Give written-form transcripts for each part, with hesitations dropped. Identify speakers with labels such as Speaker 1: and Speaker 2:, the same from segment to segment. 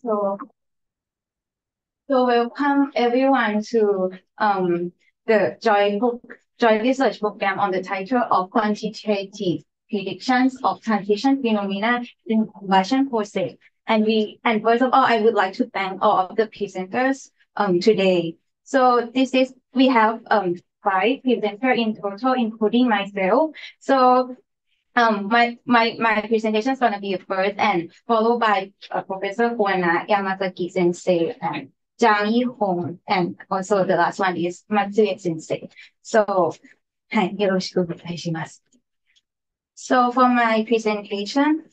Speaker 1: So, so welcome everyone to the Joint Research Program on the title of Quantitative Predictions of Transition Phenomena in Combustion Process. And first of all, I would like to thank all of the presenters today. So we have 5 presenters in total, including myself. So my presentation is gonna be first and followed by Professor Kuana Yamazaki Sensei and Zhang Yihong, and also the last one is Matsue Sensei. So, はい、よろしくお願いします。So for my presentation,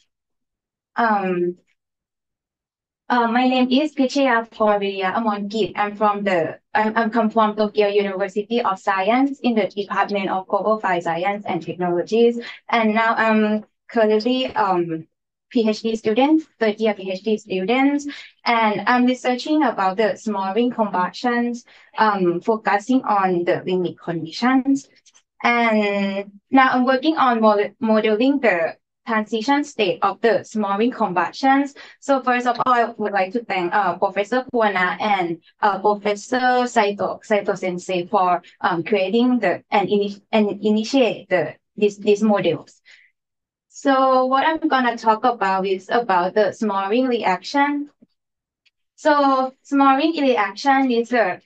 Speaker 1: my name is Pichayaporn Viriya-amornkij. I'm come from Tokyo University of Science in the Department of Global Fire Science and Technologies. And now I'm currently PhD student, third year PhD student, and I'm researching about the smoldering combustions, focusing on the limit conditions. And now I'm working on modeling the transition state of the smoldering combustions. So first of all, I would like to thank Professor Kuana and Professor Saito Sensei for creating and initiate these models. So what I'm gonna talk about is about the smoldering reaction. So smoldering reaction is a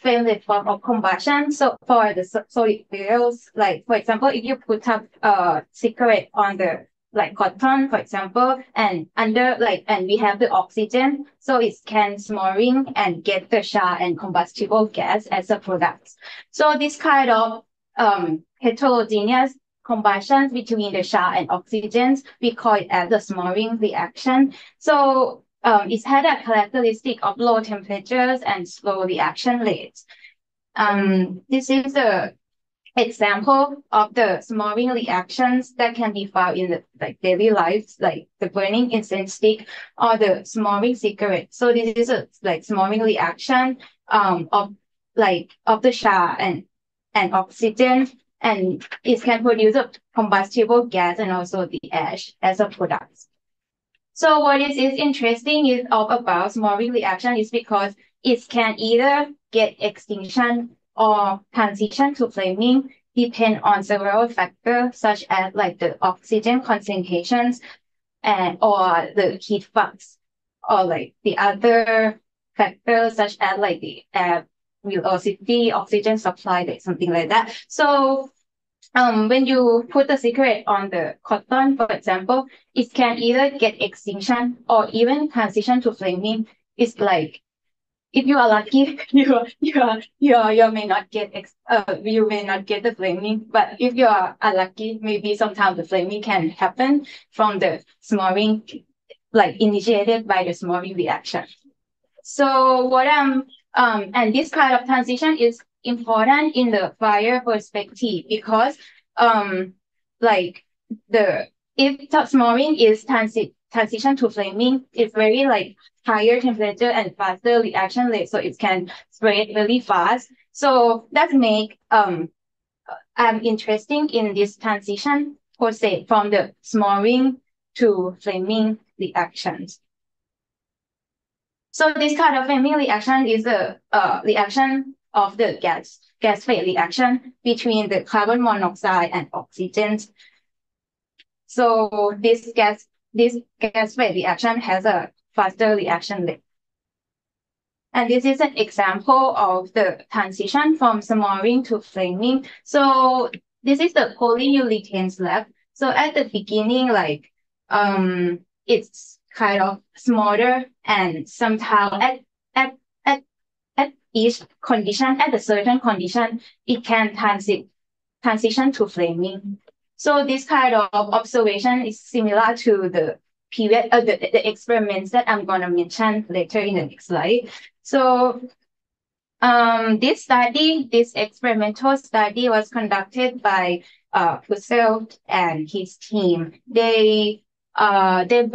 Speaker 1: favorite form of combustion. So for the solid fuels, like for example, if you put up a cigarette on the cotton, for example, and we have the oxygen, so it can smoldering and get the char and combustible gas as a product. So this kind of heterogeneous combustions between the char and oxygens, we call it as the smoldering reaction. So it had a characteristic of low temperatures and slow reaction rates. This is the example of the smoldering reactions that can be found in the daily life, like the burning incense stick or the smoldering cigarette. So this is a smoldering reaction of the char and oxygen, and it can produce a combustible gas and also the ash as a product. So what is interesting about smoldering reaction is because it can either get extinction or transition to flaming, depend on several factors such as the oxygen concentrations or the heat flux, or the other factors such as the air velocity, oxygen supply, something like that. So when you put the cigarette on the cotton, for example, it can either get extinction or even transition to flaming. It's if you are lucky, you may not get the flaming. But if you are unlucky, maybe sometimes the flaming can happen from the smoldering, initiated by the smoldering reaction. So and this kind of transition is important in the fire perspective because if smoldering is transition to flaming, it's very higher temperature and faster reaction rate, so it can spread really fast. So that make I'm interesting in this transition process from the smoldering to flaming reactions. So this kind of flaming reaction is a reaction of the gas phase reaction between the carbon monoxide and oxygen. So this gas phase reaction has a faster reaction rate. And this is an example of the transition from smoldering to flaming. So this is the polyurethane slab. So at the beginning, it's kind of smaller, and somehow at each condition, at a certain condition, it can transition to flaming. So this kind of observation is similar to the the experiments that I'm gonna mention later in the next slide. So this experimental study was conducted by Purcell and his team. They tested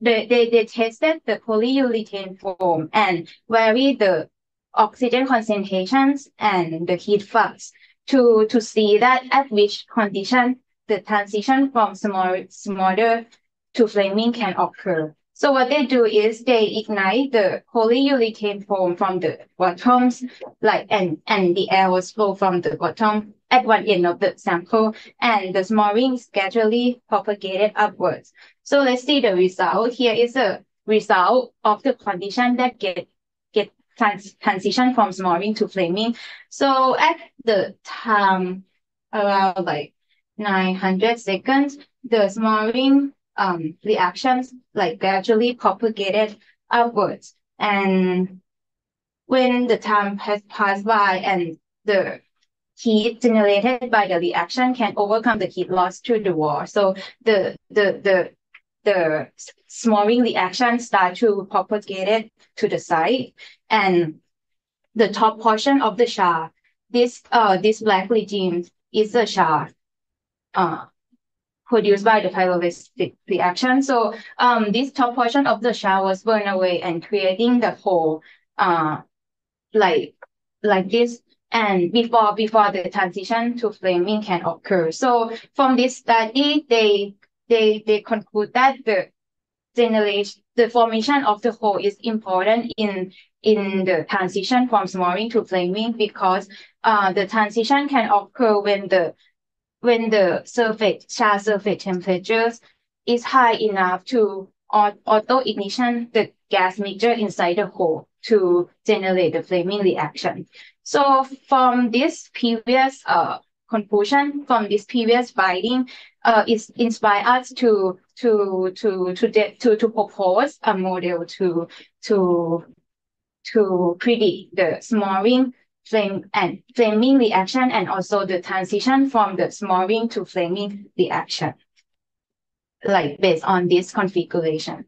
Speaker 1: the polyurethane foam and varied the oxygen concentrations and the heat flux to see that at which condition the transition from smolder to flaming can occur. So what they do is they ignite the polyurethane foam from the bottoms, and the air was flow from the bottom at one end of the sample, and the smoldering is gradually propagated upwards. So let's see the result. Here is a result of the condition that get transition from smoldering to flaming. So at the time around 900 seconds, the smoldering reactions gradually propagated upwards. And when the time has passed by and the heat generated by the reaction can overcome the heat loss to the wall, so the smoldering reaction start to propagate it to the side, and the top portion of the char, this black regime is the char produced by the pyrolytic reaction. So this top portion of the char was burned away and creating the hole like this, and before the transition to flaming can occur. So from this study, they conclude that the formation of the hole is important in the transition from smoldering to flaming, because the transition can occur when the char surface temperatures is high enough to auto ignition the gas mixture inside the hole to generate the flaming reaction. So from this previous conclusion, from this previous finding, it inspired us to propose a model to predict the smoldering flaming reaction, and also the transition from the smoldering to flaming reaction, based on this configuration.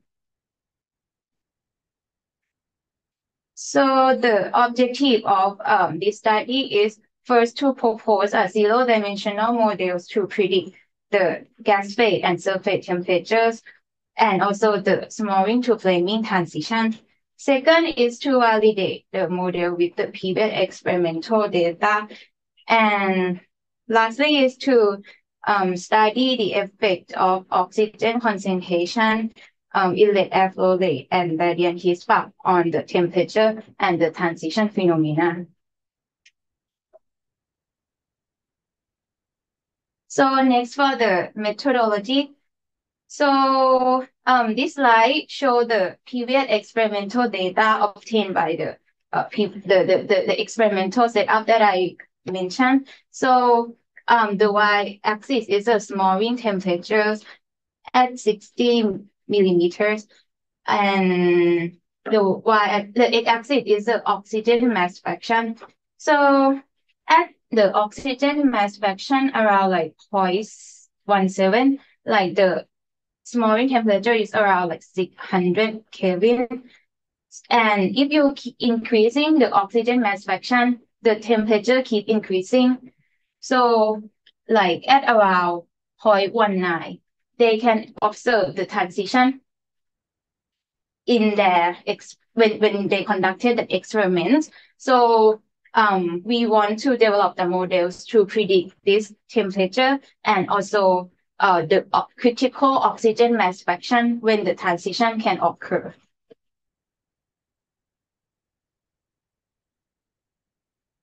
Speaker 1: So the objective of this study is first to propose a zero-dimensional models to predict the gas phase and surface temperatures, and also the smoldering to flaming transition. Second is to validate the model with the previous experimental data. And lastly is to study the effect of oxygen concentration, inlet air flow rate, and radiant heat spark on the temperature and the transition phenomena. So next for the methodology. So this slide shows the previous experimental data obtained by the experimental setup that I mentioned. So the y-axis is the smoldering temperatures at 60 millimeters, and the x-axis is the oxygen mass fraction. So at the oxygen mass fraction around 0.17, the smoldering temperature is around 600 Kelvin. And if you keep increasing the oxygen mass fraction, the temperature keep increasing. So at around 0.19, they can observe the transition in their when they conducted the experiments. So we want to develop the models to predict this temperature and also the critical oxygen mass fraction when the transition can occur.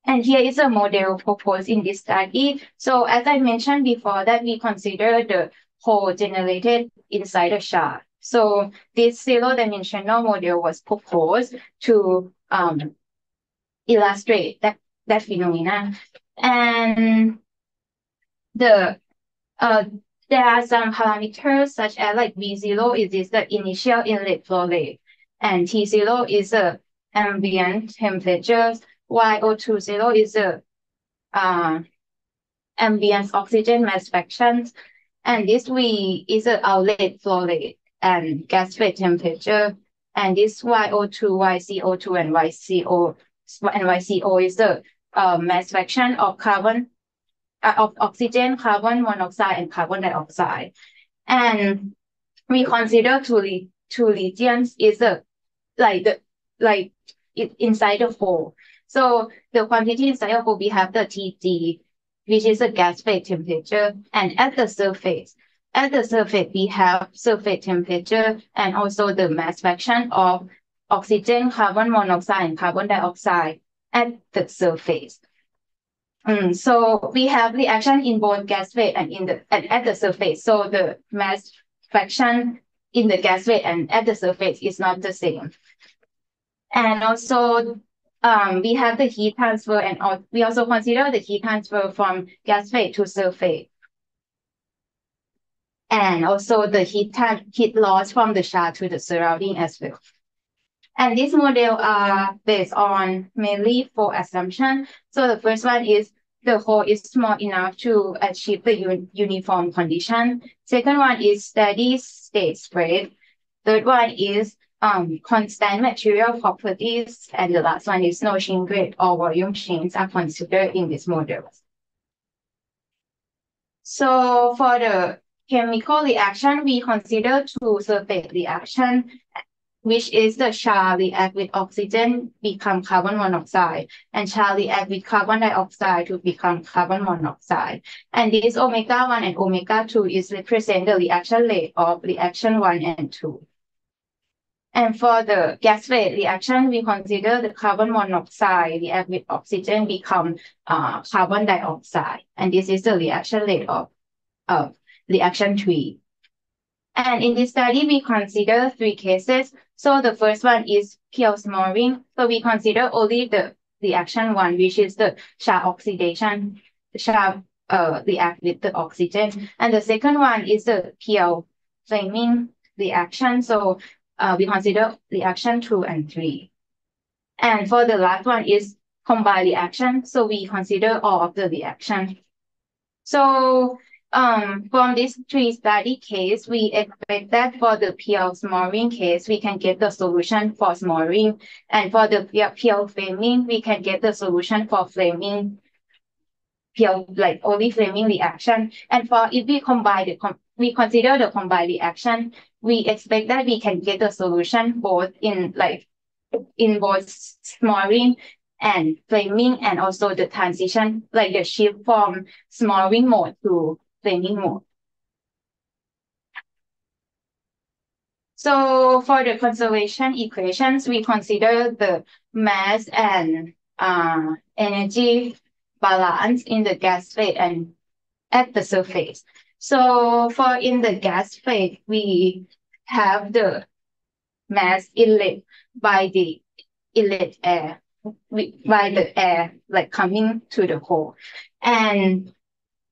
Speaker 1: And here is a model proposed in this study. So as I mentioned before, that we consider the hole generated inside the char. So this zero-dimensional model was proposed to illustrate that phenomena. And there are some parameters such as V0 is the initial inlet flow rate, and T0 is the ambient temperature, YO20 is the ambient oxygen mass fraction, and this V is the outlet flow rate and gas phase temperature, and this YO2, YCO2, and YCO is the mass fraction of carbon of oxygen, carbon monoxide, and carbon dioxide. And we consider two regions is inside the hole. So the quantity inside the hole, we have the TG, which is the gas phase temperature, and at the surface, at the surface, we have surface temperature and also the mass fraction of oxygen, carbon monoxide, and carbon dioxide at the surface. So we have reaction in both gas phase and at the surface. So the mass fraction in the gas phase and at the surface is not the same. And also we have the heat transfer, and we also consider the heat transfer from gas phase to surface. And also the heat loss from the shard to the surrounding as well. And these models are based on mainly 4 assumptions. So the first one is the hole is small enough to achieve the uniform condition. Second one is steady state spread. Third one is constant material properties. And the last one is no shrink rate or volume change are considered in this model. So for the chemical reaction, we consider 2 surface reactions, which is the char react with oxygen become carbon monoxide, and char react with carbon dioxide to become carbon monoxide. And this omega 1 and omega 2 is represent the reaction rate of reaction 1 and 2. And for the gas phase reaction, we consider the carbon monoxide react with oxygen become carbon dioxide. And this is the reaction rate of reaction 3. And in this study, we consider 3 cases. So the first one is pure smoldering. So we consider only the reaction 1, which is the char oxidation. The char react with the oxygen. And the second one is the pure flaming reaction. So we consider reaction 2 and 3. And for the last one is combined reaction. So we consider all of the reaction. So from this 3 study case, we expect that for the pure smoldering case, we can get the solution for smoldering. And for the pure flaming, we can get the solution for flaming, pure, like only flaming reaction. And for if we combine we consider the combined reaction, we expect that we can get the solution both in both smoldering and flaming, and also the transition, like the shift from smoldering mode to flaming mode. So for the conservation equations, we consider the mass and energy balance in the gas phase and at the surface. So for in the gas phase, we have the mass inlet by the inlet air, by the air like coming to the hole. And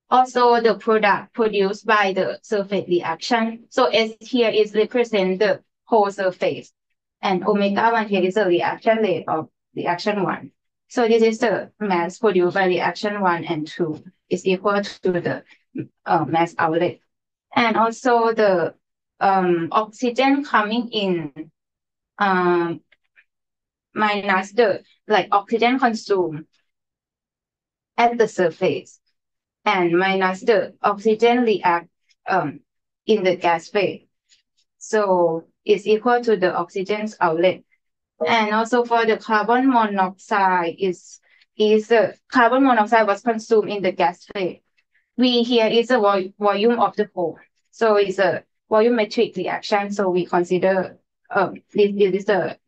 Speaker 1: also the product produced by the surface reaction. So S here is represent the whole surface, and omega 1 here is the reaction rate of reaction 1. So this is the mass produced by reaction 1 and 2 is equal to the mass outlet. And also the oxygen coming in minus the oxygen consumed at the surface, and minus the oxygen react in the gas phase. So it's equal to the oxygen's outlet. And also for the carbon monoxide is the carbon monoxide was consumed in the gas phase. Here is the volume of the hole. So it's a volumetric reaction. So we consider this is the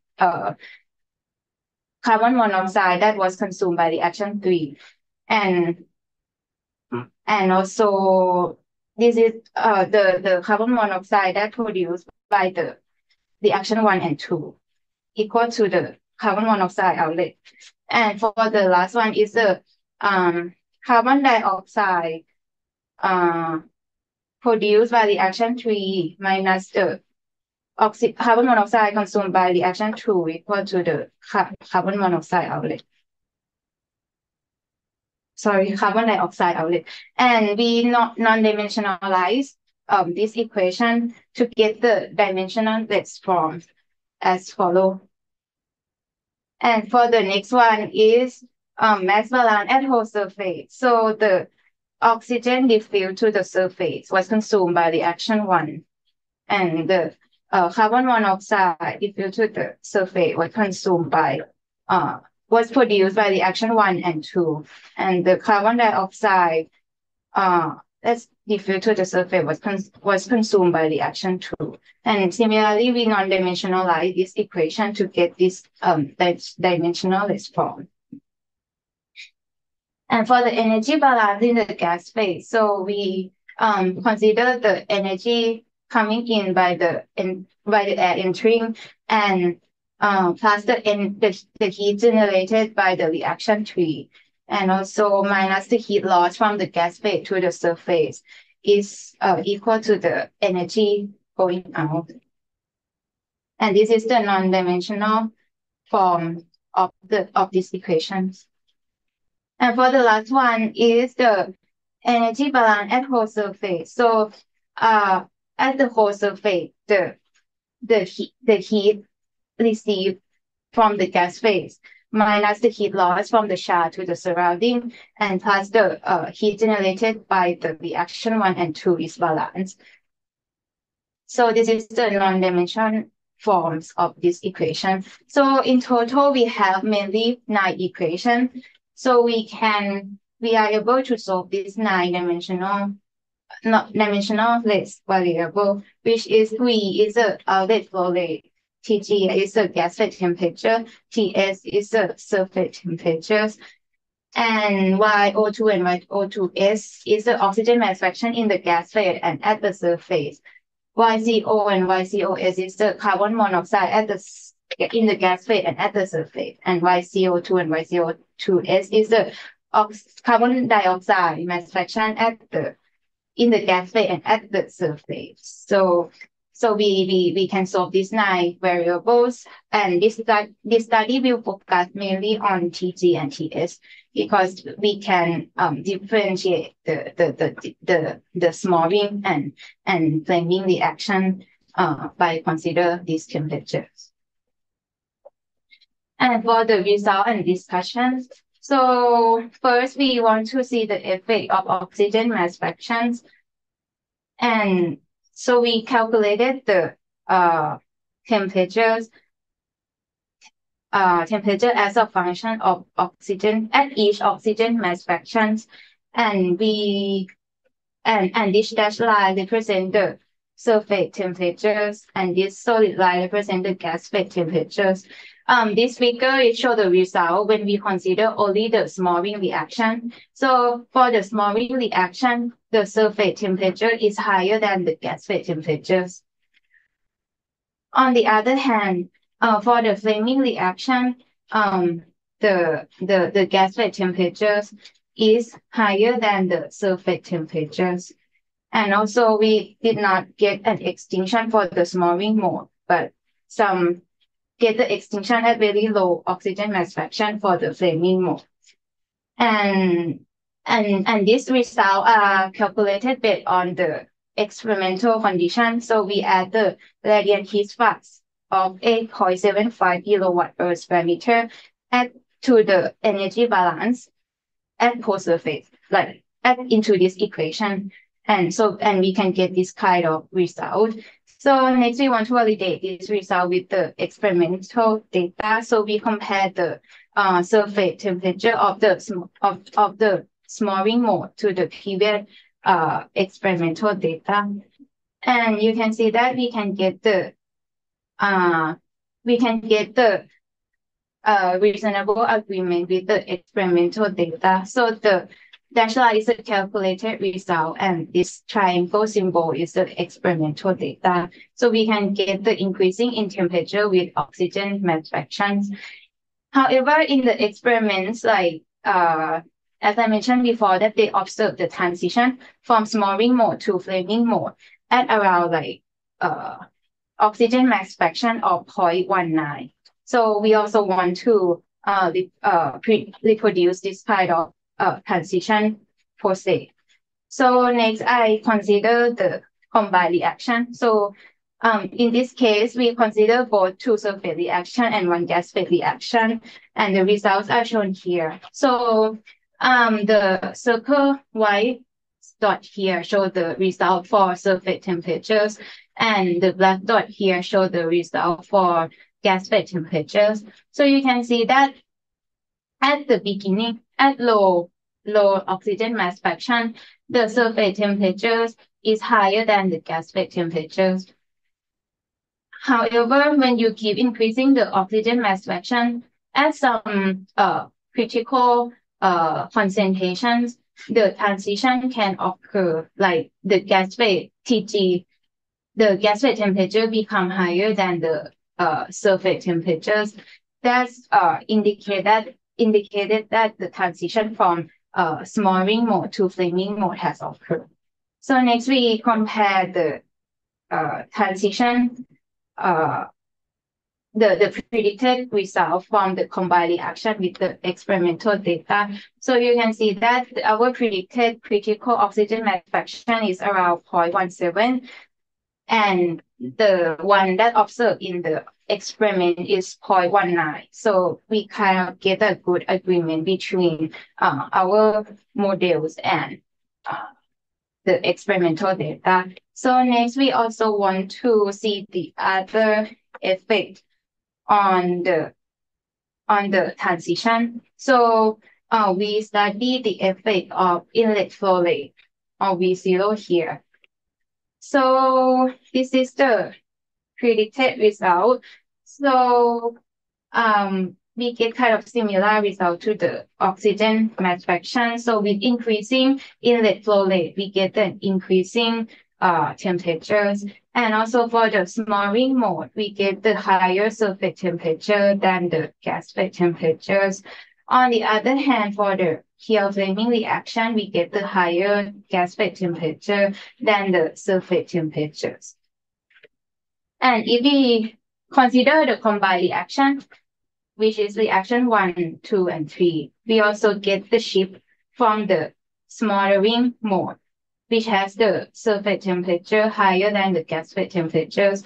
Speaker 1: carbon monoxide that was consumed by reaction 3. And also this is the carbon monoxide that produced by the reaction 1 and 2 equal to the carbon monoxide outlet. And for the last one is the carbon dioxide produced by reaction 3 minus the carbon monoxide consumed by reaction 2 equal to the carbon monoxide outlet. Sorry, carbon dioxide outlet. And we non-dimensionalize this equation to get the dimensional let's form as follow. And for the next one is mass balance at whole surface. So the oxygen diffused to the surface was consumed by reaction 1, and the carbon monoxide diffused to the surface was consumed by was produced by reaction 1 and 2, and the carbon dioxide diffused to the surface was consumed by reaction 2. And similarly, we non-dimensionalize this equation to get this dimensional response. And for the energy balance in the gas phase, so we consider the energy coming in by the air entering and plus the heat generated by the reaction 3, and also minus the heat loss from the gas phase to the surface is equal to the energy going out. And this is the non-dimensional form of these equations. And for the last one is the energy balance at whole surface. So at the whole surface, the heat received from the gas phase minus the heat loss from the shower to the surrounding, and plus the heat generated by the reaction 1 and 2 is balanced. So this is the non-dimensional forms of this equation. So in total, we have mainly 9 equations. So we are able to solve this 9-dimensional less variable, which is V is the outlet flow rate, Tg is the gas phase temperature, Ts is the surface temperatures, and YO2 and YO2S is the oxygen mass fraction in the gas phase and at the surface. YCO and YCOS is the carbon monoxide in the gas phase and at the surface, and YCO2 and YCO2S is the carbon dioxide mass fraction in the gas phase and at the surface. So we can solve these 9 variables, and this study will focus mainly on Tg and Ts because we can differentiate the smoldering and flaming reaction by consider these temperatures. And for the result and discussions, so first we want to see the effect of oxygen mass fractions, and so we calculated the temperature as a function of oxygen at each oxygen mass fractions, and this dashed line represent the surface temperatures, and this solid line represent the gas phase temperatures. This figure it shows the result when we consider only the smoldering reaction. So for the smoldering reaction, the surface temperature is higher than the gas phase temperatures. On the other hand, for the flaming reaction, the gas phase temperatures is higher than the surface temperatures. And also we did not get an extinction for the smoldering mode, but some get the extinction at very low oxygen mass fraction for the flaming mode. And these results are calculated based on the experimental conditions. So we add the radiant heat flux of 8.75 kilowatt per square meter to the energy balance at whole surface, like add into this equation. And we can get this kind of result. So next we want to validate this result with the experimental data. So we compare the surface temperature of the smoldering mode to the previous experimental data, and you can see that we can get the reasonable agreement with the experimental data. So the dashed line is a calculated result, and this triangle symbol is the experimental data. So we can get the increasing in temperature with oxygen mass fractions. However, in the experiments, like as I mentioned before, that they observed the transition from smoldering mode to flaming mode at around oxygen mass fraction of 0.19. So we also want to reproduce this kind of transition process. So next, I consider the combined reaction. So in this case, we consider both 2 surface reaction and 1 gas phase reaction, and the results are shown here. So the circle white dot here show the result for surface temperatures, and the black dot here show the result for gas phase temperatures. So you can see that at the beginning, at low oxygen mass fraction, the surface temperatures is higher than the gas phase temperatures. However, when you keep increasing the oxygen mass fraction at some critical concentrations, the transition can occur, like the gas phase TG, the gas phase temperature become higher than the surface temperatures. That's indicated that the transition from smoldering mode to flaming mode has occurred. So next we compare the transition, the predicted result from the combined reaction with the experimental data. So you can see that our predicted critical oxygen mass fraction is around 0.17, and the one that observed in the experiment is 0.19. So we kind of get a good agreement between our models and the experimental data. So next, we also want to see the other effect on the transition. So we study the effect of inlet flow rate, or V0 here. So this is the predicted result. So we get kind of similar result to the oxygen mass fraction. So with increasing inlet flow rate, we get an increasing temperatures. And also for the smoldering mode, we get the higher surface temperature than the gas phase temperatures. On the other hand, for the pure flaming reaction, we get the higher gas phase temperature than the surface temperatures. And if we consider the combined reaction, which is reaction 1, 2, and 3, we also get the shift from the smoldering mode, which has the surface temperature higher than the gas phase temperatures,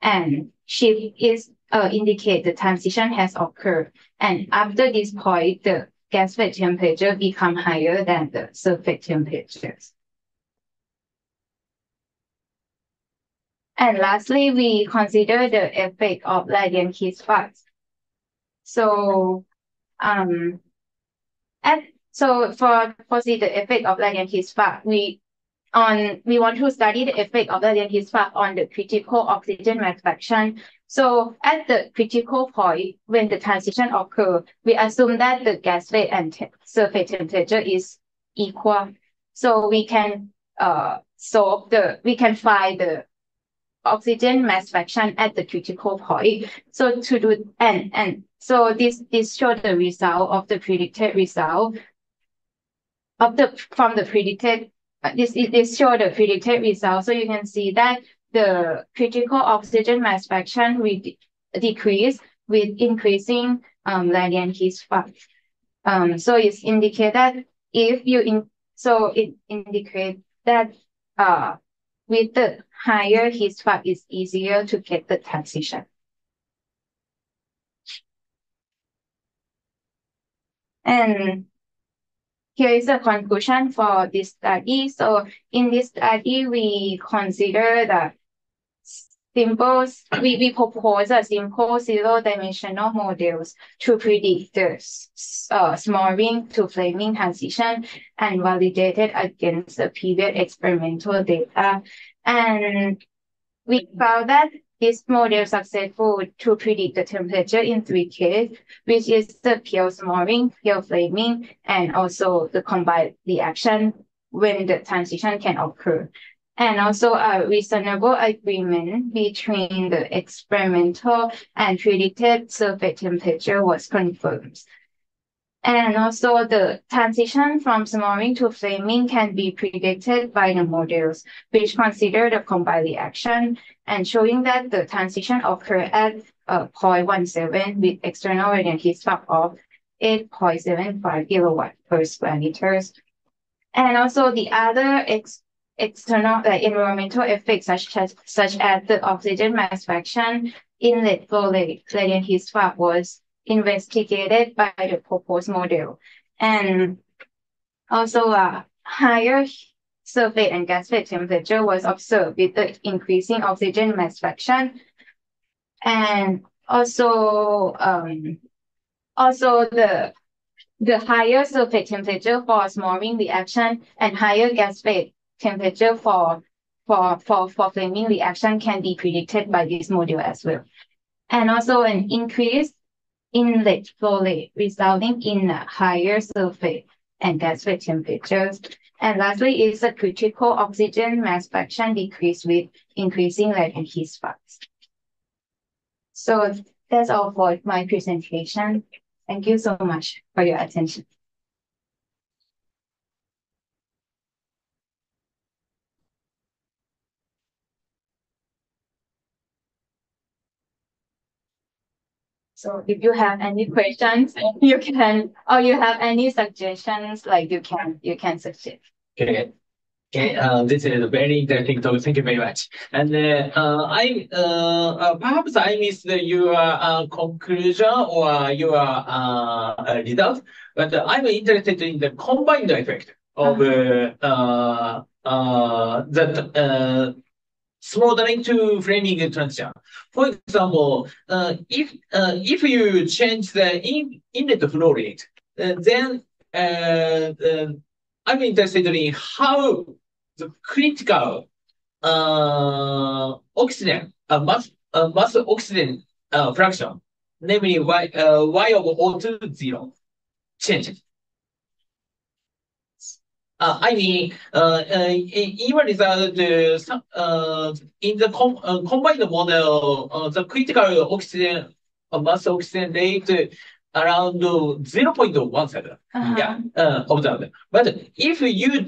Speaker 1: and shift is indicate the transition has occurred. And after this point, the gas phase temperature become higher than the surface temperatures. And lastly, we consider the effect of radiant heat sparks. So, for see the effect of radiant heat spark, we want to study the effect of radiant heat spark on the critical oxygen mass fraction. So at the critical point, when the transition occurs, we assume that the gas phase and surface temperature is equal. So we can we can find the oxygen mass fraction at the critical point. So to do and so this shows the result of the predicted result of the from the predicted. This shows the predicted result. So you can see that the critical oxygen mass fraction will decrease with increasing radiant heat spark. So it's indicate that if you it indicates that with the higher heat spark, it's easier to get the transition. And here is the conclusion for this study. So in this study, we consider the we propose a simple zero-dimensional models to predict the smoldering to flaming transition and validated against the previous experimental data. And we found that this model is successful to predict the temperature in 3 cases, which is the pure smoldering, pure flaming, and also the combined reaction when the transition can occur. And also a reasonable agreement between the experimental and predicted surface temperature was confirmed. And also the transition from smoldering to flaming can be predicted by the models, which consider the combined reaction and showing that the transition occurred at 0.17 with external radiant heat spark of 8.75 kilowatt per square meters. And also the other external environmental effects such as the oxygen mass fraction, inlet flow rate, radiant heat spark was investigated by the proposed model. And also a higher surface and gas phase temperature was observed with the increasing oxygen mass fraction. And also the the higher surface temperature for smoldering reaction and higher gas phase temperature for flaming reaction can be predicted by this model as well. And also an increase inlet flow rate resulting in a higher surface and gas phase temperatures. And lastly is a critical oxygen mass fraction decrease with increasing latent heat flux. So that's all for my presentation. Thank you so much for your attention. So if you have any questions, you can, or you have any suggestions, like you can suggest.
Speaker 2: Okay. Okay, this is a very interesting talk. Thank you very much. And perhaps I missed your conclusion or your result, but I'm interested in the combined effect of that smoldering to flaming transition. For example, if you change the inlet flow rate, then I'm interested in how the critical oxygen mass oxygen fraction, namely y over O2 zero, changes. I mean, in your result, in the combined model, the critical oxygen mass oxygen rate around 0.17. Yeah, observed. But if you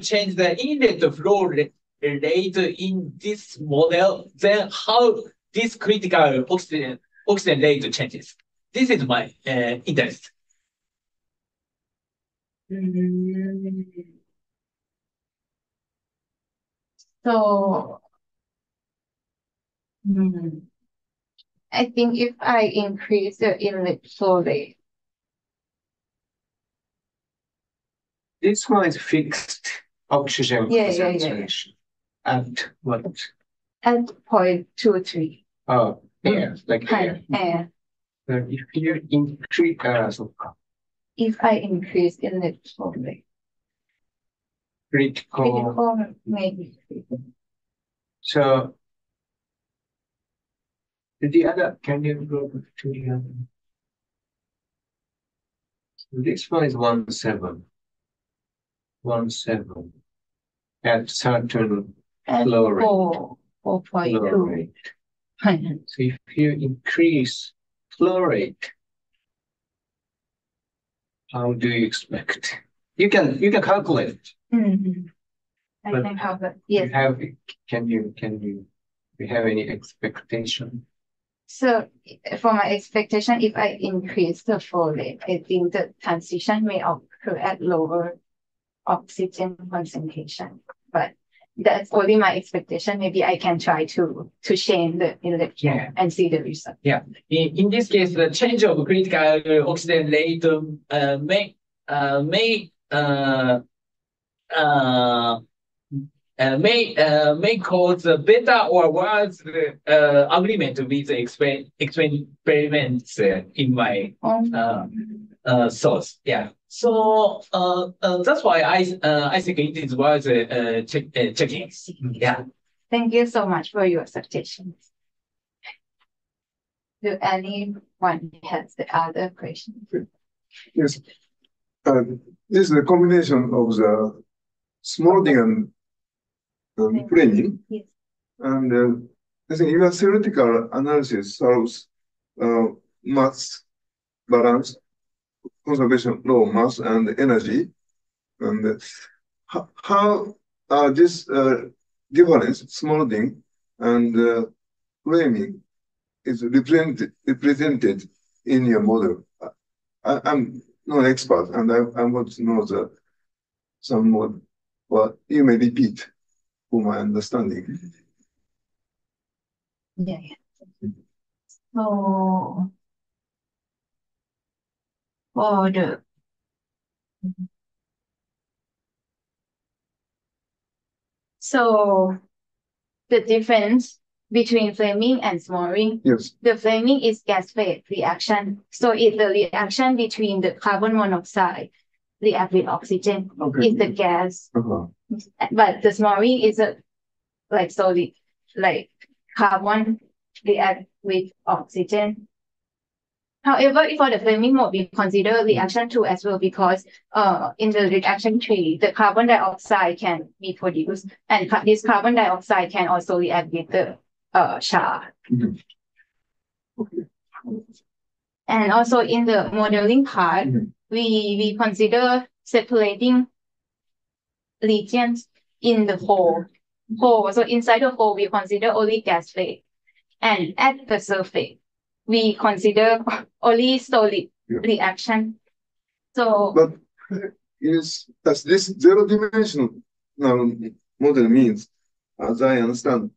Speaker 2: change the inlet flow rate in this model, then how this critical oxygen rate changes? This is my interest.
Speaker 1: So, I think if I increase the inlet flow rate,
Speaker 3: this one is fixed oxygen concentration. At what?
Speaker 1: At 0.23.
Speaker 3: Oh, air, like air.
Speaker 1: Air.
Speaker 3: But if you increase,
Speaker 1: if I increase inlet flow rate, critical maybe.
Speaker 3: So the other, can you go to the other? This one is 17 at certain flow rate.
Speaker 1: 4.2.
Speaker 3: So if you increase flow rate, how do you expect? You can calculate.
Speaker 1: I can calculate. Yes.
Speaker 3: Can you have any expectation?
Speaker 1: So for my expectation, if I increase the flow rate, I think the transition may occur at lower oxygen concentration. But that's only my expectation. Maybe I can try to change the inlet and see the result.
Speaker 2: Yeah. In this case, the change of critical oxygen rate may cause better or worse agreement with the experiments in my source. Yeah. So that's why I think it is worth checking. Yeah.
Speaker 1: Thank you so much for your suggestions. Do anyone has the other questions?
Speaker 4: Yes. This is a combination of the smoldering and flaming.
Speaker 1: Yes.
Speaker 4: And I think your theoretical analysis solves mass balance, conservation, low mass, and energy. And how this difference, smoldering and flaming, is represented in your model? I'm not an expert, and I want to know some more. Well, you may repeat for my understanding.
Speaker 1: Yeah. So for the difference between flaming and smoldering.
Speaker 4: Yes.
Speaker 1: The flaming is gas phase reaction. So it's the reaction between the carbon monoxide react with oxygen.
Speaker 4: Okay.
Speaker 1: It's the gas.
Speaker 4: Uh-huh.
Speaker 1: But the smoldering is a like solid, like carbon react with oxygen. However, for the flaming mode, we consider reaction 2 as well because in the reaction 3, the carbon dioxide can be produced, and this carbon dioxide can also react with the char.
Speaker 4: Mhm. Okay.
Speaker 1: And also in the modeling part, we consider separating regions in the hole. So inside the hole, we consider only gas phase, and at the surface, we consider only solid reaction. So,
Speaker 4: But does this zero-dimensional model means, as I understand,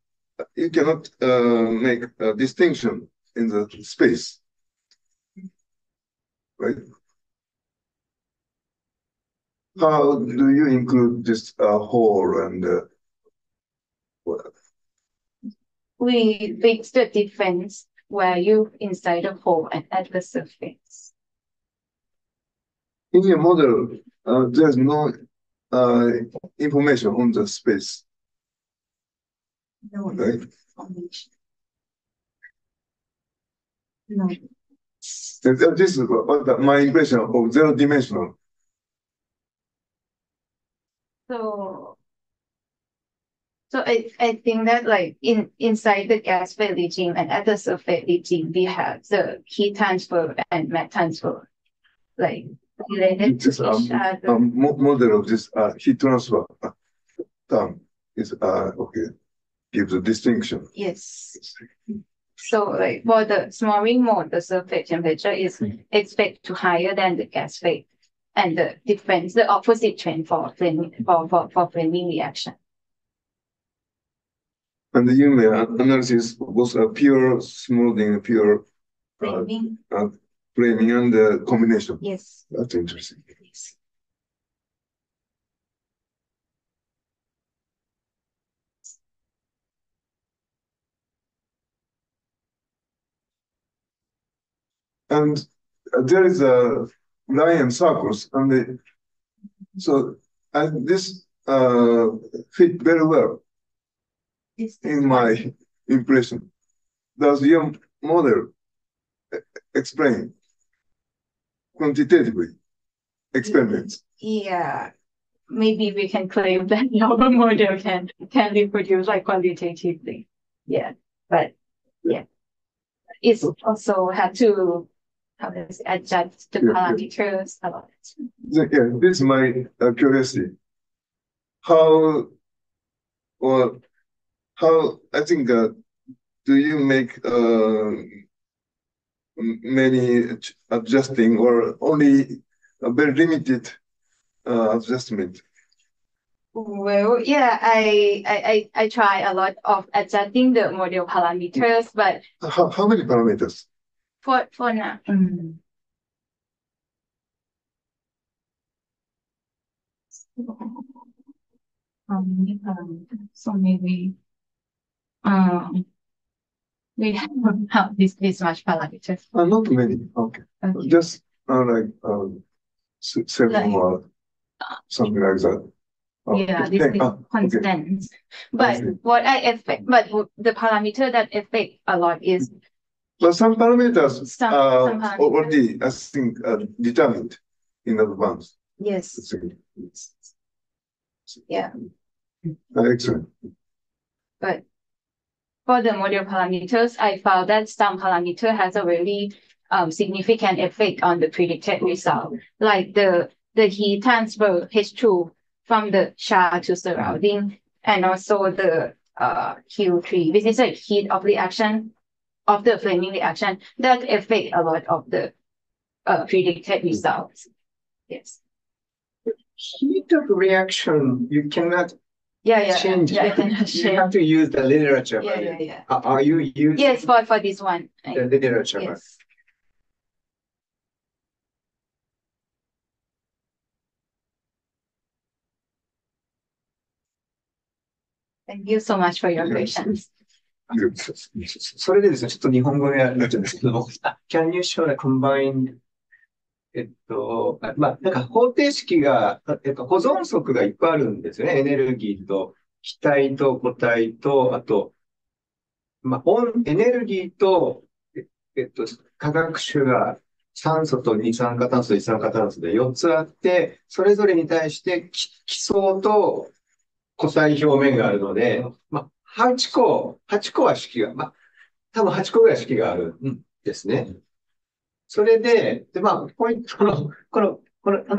Speaker 4: you cannot make a distinction in the space, right? How do you include this hole and
Speaker 1: we fix the difference value inside the hole and at the surface.
Speaker 4: in your model, there's no information on the space,
Speaker 1: No
Speaker 4: right?
Speaker 1: information. No.
Speaker 4: This is what my impression of zero-dimensional.
Speaker 1: So I think that like inside the gas phase regime and at the surface regime, we have the heat transfer and mass transfer, like related to
Speaker 4: This
Speaker 1: each other.
Speaker 4: model of this heat transfer term is okay, gives a distinction.
Speaker 1: Yes. So like for the smoldering mode, the surface temperature is expected to higher than the gas phase, and the difference, the opposite trend for flaming reaction.
Speaker 4: And you may analysis both pure smoldering and pure
Speaker 1: Flaming.
Speaker 4: flaming and the combination.
Speaker 1: Yes.
Speaker 4: That's interesting.
Speaker 1: Yes.
Speaker 4: And there is a line and circles, and so this fit very well in my impression. Does your model explain quantitatively experiments?
Speaker 1: Yeah. Maybe we can claim that our model can reproduce like quantitatively. Yeah. But yeah. It's also have to adjust the parameters a lot.
Speaker 4: Yeah, this is my curiosity. How I think do you make many adjusting or only a very limited adjustment?
Speaker 1: Well, yeah, I try a lot of adjusting the model parameters, but
Speaker 4: How many parameters?
Speaker 1: for now, how many parameters? So maybe we have this much parameters.
Speaker 4: Not many. Okay. Just like 7
Speaker 1: Like,
Speaker 4: or something like that.
Speaker 1: Yeah, this is constant. But what I expect, but the parameter that affect a lot is
Speaker 4: But some parameters
Speaker 1: some
Speaker 4: are
Speaker 1: parameters.
Speaker 4: already, I think, determined in advance.
Speaker 1: Yes. Yeah.
Speaker 4: Excellent.
Speaker 1: But for the model parameters, I found that some parameter has a very significant effect on the predicted result, like the heat transfer H2 from the char to surrounding, and also the Q3, which is a heat of reaction of the flaming reaction that affect a lot of the predicted results. Yes.
Speaker 3: Heat of reaction, you cannot change
Speaker 1: I
Speaker 3: it.
Speaker 1: cannot
Speaker 3: You have to use the literature.
Speaker 1: Yeah.
Speaker 3: Are you using
Speaker 1: Yes, for this one.
Speaker 3: the literature?
Speaker 1: Yes. Thank you so much for your questions.
Speaker 3: それでですね、ちょっと日本語になっちゃうんですけども、can you show a combined まあ、なんか方程式が、保存則がいっぱいあるんですよね。エネルギーと気体と固体と、あと、まあ、エネルギーと、化学種が酸素と二酸化炭素と一酸化炭素で4つあって、それぞれに対して基層と固体表面があるので、まあ、8個は式が、まあ、多分8個ぐらい式があるんですね。それで、まあ、ポイント例え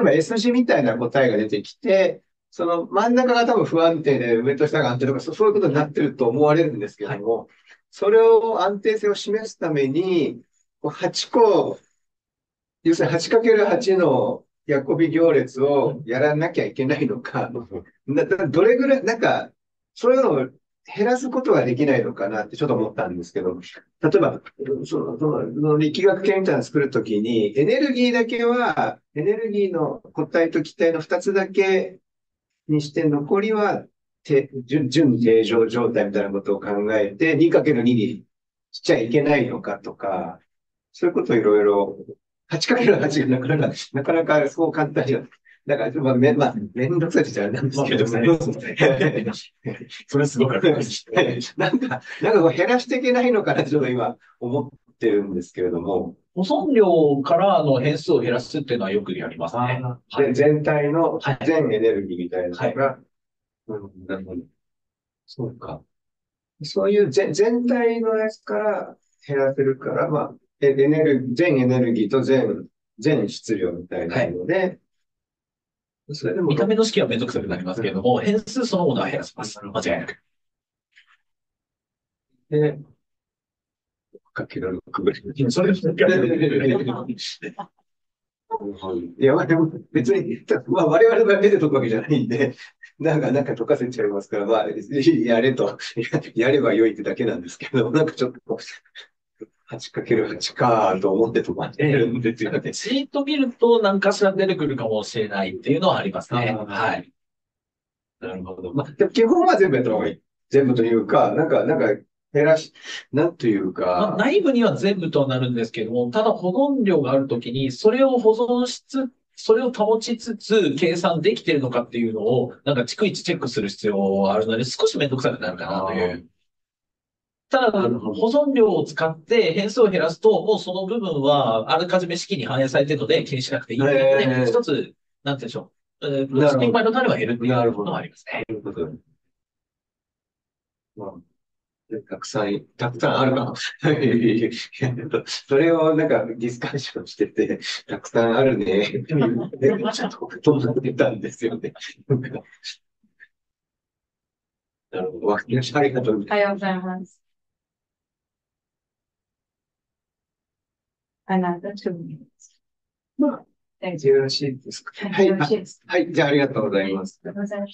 Speaker 3: ば S 字みたいな答えが出てきて、その真ん中が多分不安定で上と下が安定とか、そういうことになってると思われるんですけども、それを安定性を示すために、8個、要するに 8×8 のヤコビ行列をやらなきゃいけないのか、どれぐらい、なんか、そういうのを減らすことができないのかなってちょっと思ったんですけど、例えば、その力学検査を作るときに、エネルギーだけは、エネルギーの固体と気体の2つだけにして、残りは準定常状態みたいなことを考えて、2×2 にしちゃいけないのかとか、そういうことをいろいろ、8×8 がなかなかそう簡単じゃない。だから、めんどくさいって言っちゃあれなんですけど、
Speaker 2: それすごくあります。
Speaker 3: なんかこう減らしていけないのかなってちょっと今思ってるんですけれども。
Speaker 2: 保存量からの変数を減らすっていうのはよくやりますね。
Speaker 3: で全体の全エネルギーみたいなのが、なるほど。そうか。そういう全体のやつから減らせるから、まあ、全エネルギーと全質量みたいなので、それでも
Speaker 2: 見た目の式はめんどくさくなりますけれども、変数そのものは減らせます。間違いなく。
Speaker 3: で、かける6ぐらい。
Speaker 2: それ
Speaker 3: いや、でも別に、まあ我々が出てとくわけじゃないんで、なんか解かせちゃいますから、まあ、ややればよいってだけなんですけど、なんかちょっと、8×8 かと思って止まってるんですよね。
Speaker 2: ツイート見ると何かしら出てくるかもしれないっていうのはありますね。はい。
Speaker 3: なるほど。まあ、でも基本は全部やった方がいい。全部というか、なんというか。
Speaker 2: 内部には全部とはなるんですけども、ただ保存量があるときに、それをそれを保ちつつ、計算できてるのかっていうのを、逐一チェックする必要があるので、少しめんどくさくなるかなという。ただ、保存量を使って変数を減らすと、もうその部分はあらかじめ式に反映されているので気にしなくていいので、一つ、なんていうんでしょう。心配の種は減るっていうのがありますね。
Speaker 3: なるほど。まあたくさんあるかもしれない。それをディスカッションしてて、たくさんあるね、っていうちょっと思ってたんですよね。なるほど。ありがとうございます。
Speaker 1: おはようございます。Another 2 minutes.
Speaker 3: よろしいですか。はい。はい。じゃあありがとうございます。